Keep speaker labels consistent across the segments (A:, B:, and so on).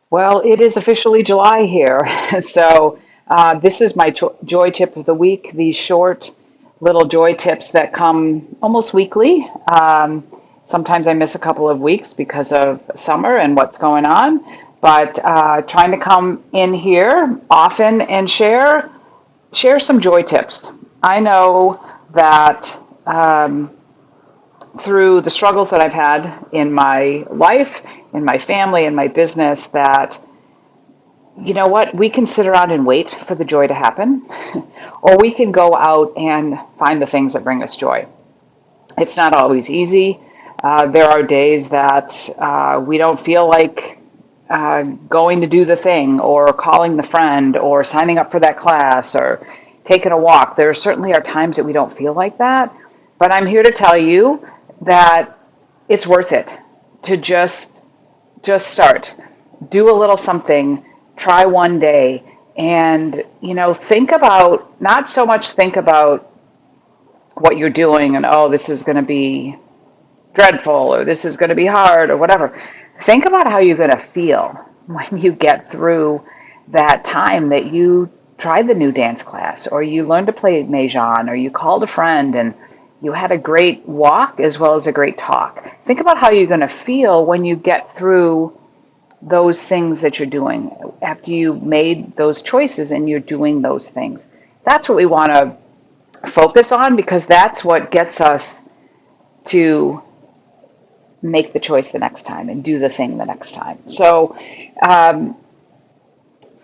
A: Well, it is officially July here. So, this is my joy tip of the week, these short little joy tips that come almost weekly. Sometimes I miss a couple of weeks because of summer and what's going on, but trying to come in here often and share some joy tips. I know that through the struggles that I've had in my life, in my family, in my business, that you know what? We can sit around and wait for the joy to happen, or we can go out and find the things that bring us joy. It's not always easy. There are days that we don't feel like going to do the thing, or calling the friend, or signing up for that class, or taking a walk. There certainly are times that we don't feel like that. But I'm here to tell you that it's worth it to just start. Do a little something, try one day, and think about, not so much think about what you're doing and, oh, this is going to be dreadful, or this is going to be hard, or whatever. Think about how you're going to feel when you get through that time that you tried the new dance class, or you learned to play mahjong, or you called a friend and you had a great walk as well as a great talk. Think about how you're going to feel when you get through those things that you're doing after you made those choices and you're doing those things. That's what we want to focus on, because that's what gets us to make the choice the next time and do the thing the next time. So, um,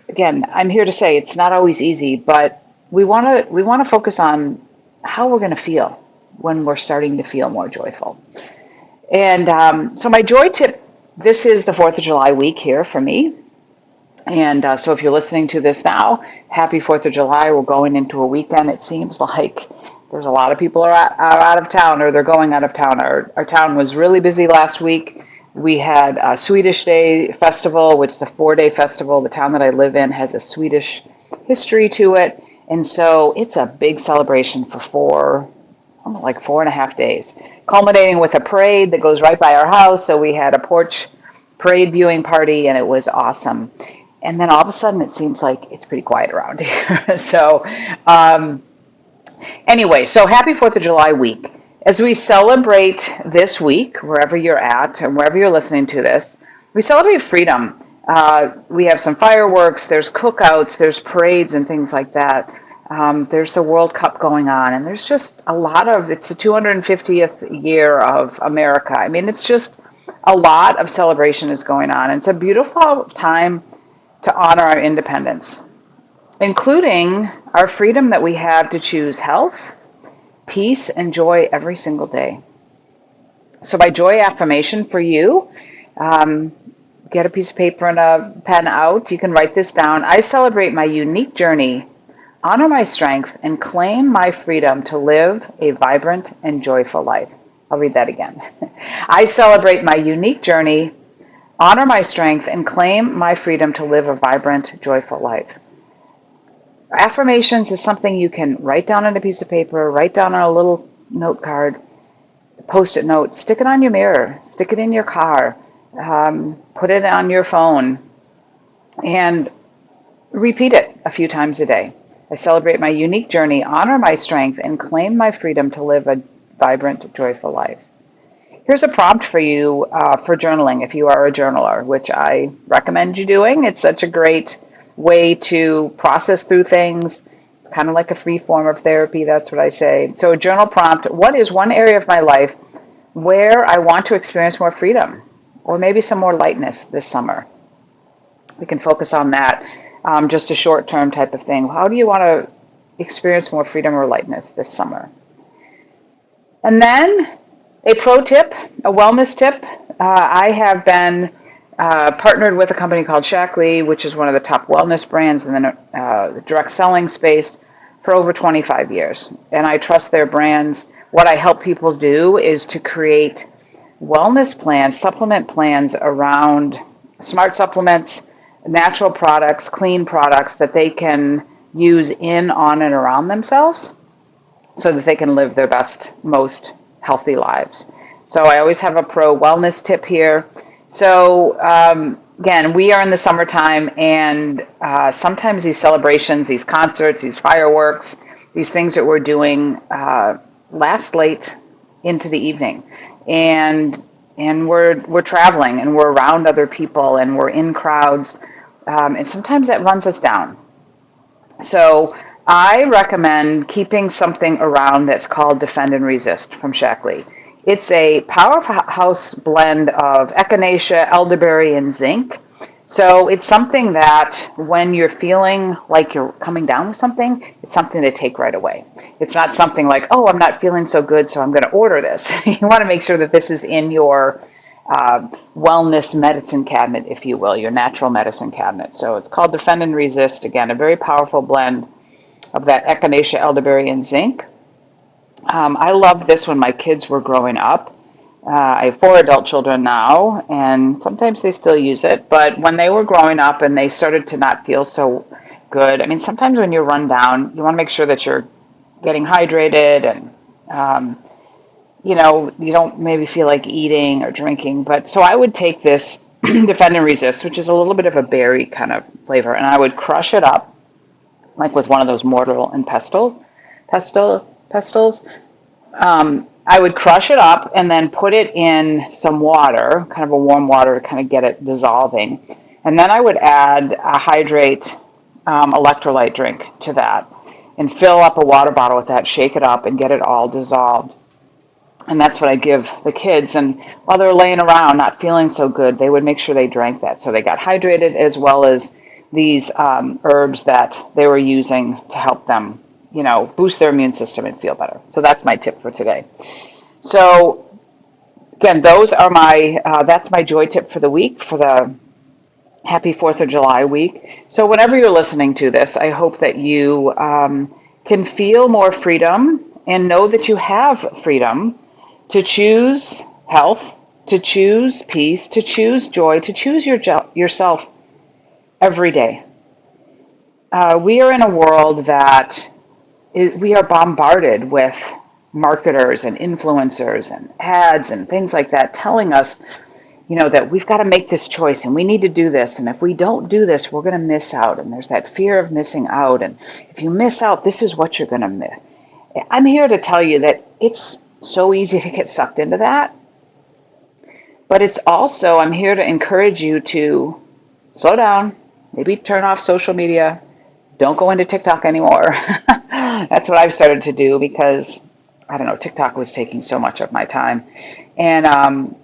A: again, I'm here to say it's not always easy, but we want to focus on how we're going to feel when we're starting to feel more joyful. And so, my joy tip, this is the 4th of July week here for me. And so if you're listening to this now, happy 4th of July. We're going into a weekend. It seems like there's a lot of people are out of town, or they're going out of town. Our town was really busy last week. We had a Swedish Day Festival, which is a 4-day festival. The town that I live in has a Swedish history to it. And so it's a big celebration for like 4.5 days, culminating with a parade that goes right by our house. So we had a porch parade viewing party, and it was awesome. And then all of a sudden, it seems like it's pretty quiet around here. So, um, anyway, so happy 4th of July week. As we celebrate this week, wherever you're at and wherever you're listening to this, we celebrate freedom. We have some fireworks, there's cookouts, there's parades and things like that. There's the World Cup going on, and there's just a lot of, it's the 250th year of America. I mean, it's just a lot of celebration is going on. It's a beautiful time to honor our independence, including our freedom that we have to choose health, peace, and joy every single day. So, my joy affirmation for you, um, get a piece of paper and a pen out. You can write this down. I celebrate my unique journey, honor my strength, and claim my freedom to live a vibrant and joyful life. I'll read that again. I celebrate my unique journey, honor my strength, and claim my freedom to live a vibrant, joyful life. Affirmations is something you can write down on a piece of paper, write down on a little note card, post-it note, stick it on your mirror, stick it in your car, put it on your phone, and repeat it a few times a day. I celebrate my unique journey, honor my strength, and claim my freedom to live a vibrant, joyful life. Here's a prompt for you for journaling if you are a journaler, which I recommend you doing. It's such a great way to process through things, kind of like a free form of therapy. That's what I say. So, a journal prompt: what is one area of my life where I want to experience more freedom, or maybe some more lightness this summer? We can focus on that, just a short term type of thing. How do you want to experience more freedom or lightness this summer? And then a pro tip, a wellness tip. I have been partnered with a company called Shackley, which is one of the top wellness brands in the direct selling space, for over 25 years. And I trust their brands. What I help people do is to create wellness plans, supplement plans around smart supplements, natural products, clean products that they can use in, on, and around themselves, so that they can live their best, most healthy lives. So I always have a pro wellness tip here. So again, we are in the summertime, and sometimes these celebrations, these concerts, these fireworks, these things that we're doing last late into the evening, and we're traveling, and we're around other people, and we're in crowds, and sometimes that runs us down. So I recommend keeping something around that's called Defend and Resist from Shaklee. It's a powerhouse blend of echinacea, elderberry, and zinc. So it's something that when you're feeling like you're coming down with something, it's something to take right away. It's not something like, oh, I'm not feeling so good, so I'm going to order this. You want to make sure that this is in your wellness medicine cabinet, if you will, your natural medicine cabinet. So it's called Defend and Resist. Again, a very powerful blend of that echinacea, elderberry, and zinc. I loved this when my kids were growing up. I have 4 adult children now, and sometimes they still use it. But when they were growing up and they started to not feel so good, I mean, sometimes when you're run down, you want to make sure that you're getting hydrated and you don't maybe feel like eating or drinking. But so I would take this Defend and Resist, which is a little bit of a berry kind of flavor, and I would crush it up like with one of those mortar and pestles. I would crush it up and then put it in some water, kind of a warm water to kind of get it dissolving. And then I would add a hydrate electrolyte drink to that and fill up a water bottle with that, shake it up, and get it all dissolved. And that's what I give the kids. And while they're laying around not feeling so good, they would make sure they drank that. So they got hydrated as well as these herbs that they were using to help them, boost their immune system and feel better. So that's my tip for today. So again, those are that's my joy tip for the week, for the happy 4th of July week. So whenever you're listening to this, I hope that you can feel more freedom and know that you have freedom to choose health, to choose peace, to choose joy, to choose yourself every day. We are in a world that we are bombarded with marketers and influencers and ads and things like that telling us, that we've got to make this choice and we need to do this. And if we don't do this, we're going to miss out. And there's that fear of missing out. And if you miss out, this is what you're going to miss. I'm here to tell you that it's so easy to get sucked into that. But it's also, I'm here to encourage you to slow down, maybe turn off social media, don't go into TikTok anymore. That's what I've started to do because, I don't know, TikTok was taking so much of my time. And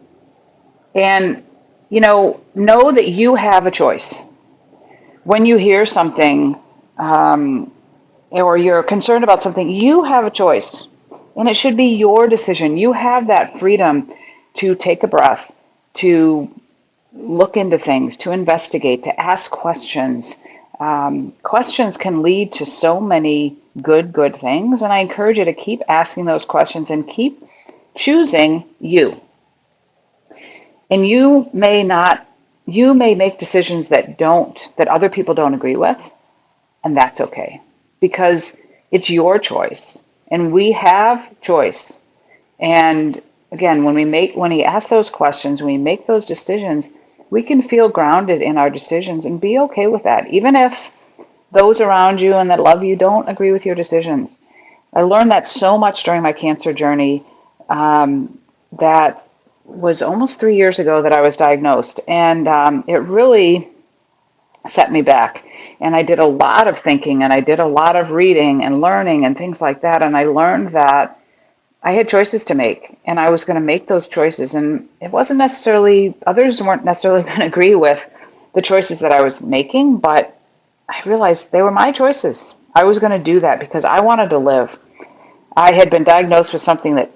A: know that you have a choice. When you hear something or you're concerned about something, you have a choice. And it should be your decision. You have that freedom to take a breath, to look into things, to investigate, to ask questions. Questions can lead to so many good things. And I encourage you to keep asking those questions and keep choosing you. And you may make decisions that other people don't agree with, and that's okay, because it's your choice, and we have choice. And again, when we ask those questions, when we make those decisions, we can feel grounded in our decisions and be okay with that, even if those around you and that love you don't agree with your decisions. I learned that so much during my cancer journey. That was almost 3 years ago that I was diagnosed, and it really set me back. And I did a lot of thinking, and I did a lot of reading and learning and things like that, and I learned that I had choices to make, and I was going to make those choices, and it wasn't necessarily, others weren't necessarily going to agree with the choices that I was making, but I realized they were my choices. I was going to do that because I wanted to live. I had been diagnosed with something that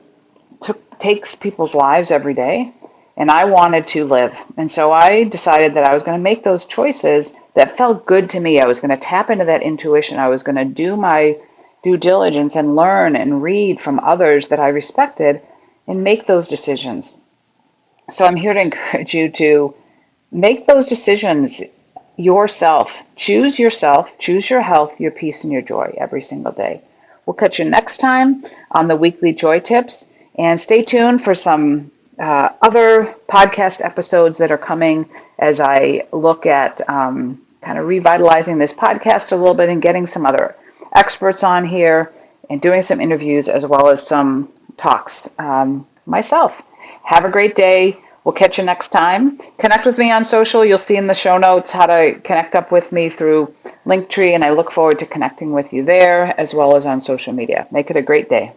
A: takes people's lives every day, and I wanted to live. And so I decided that I was going to make those choices that felt good to me. I was going to tap into that intuition. I was going to do my due diligence and learn and read from others that I respected and make those decisions. So I'm here to encourage you to make those decisions yourself. Choose yourself, choose your health, your peace, and your joy every single day. We'll catch you next time on the weekly Joy Tips. And stay tuned for some other podcast episodes that are coming as I look at kind of revitalizing this podcast a little bit and getting some other experts on here and doing some interviews as well as some talks myself. Have a great day. We'll catch you next time. Connect with me on social. You'll see in the show notes how to connect up with me through Linktree, and I look forward to connecting with you there as well as on social media. Make it a great day.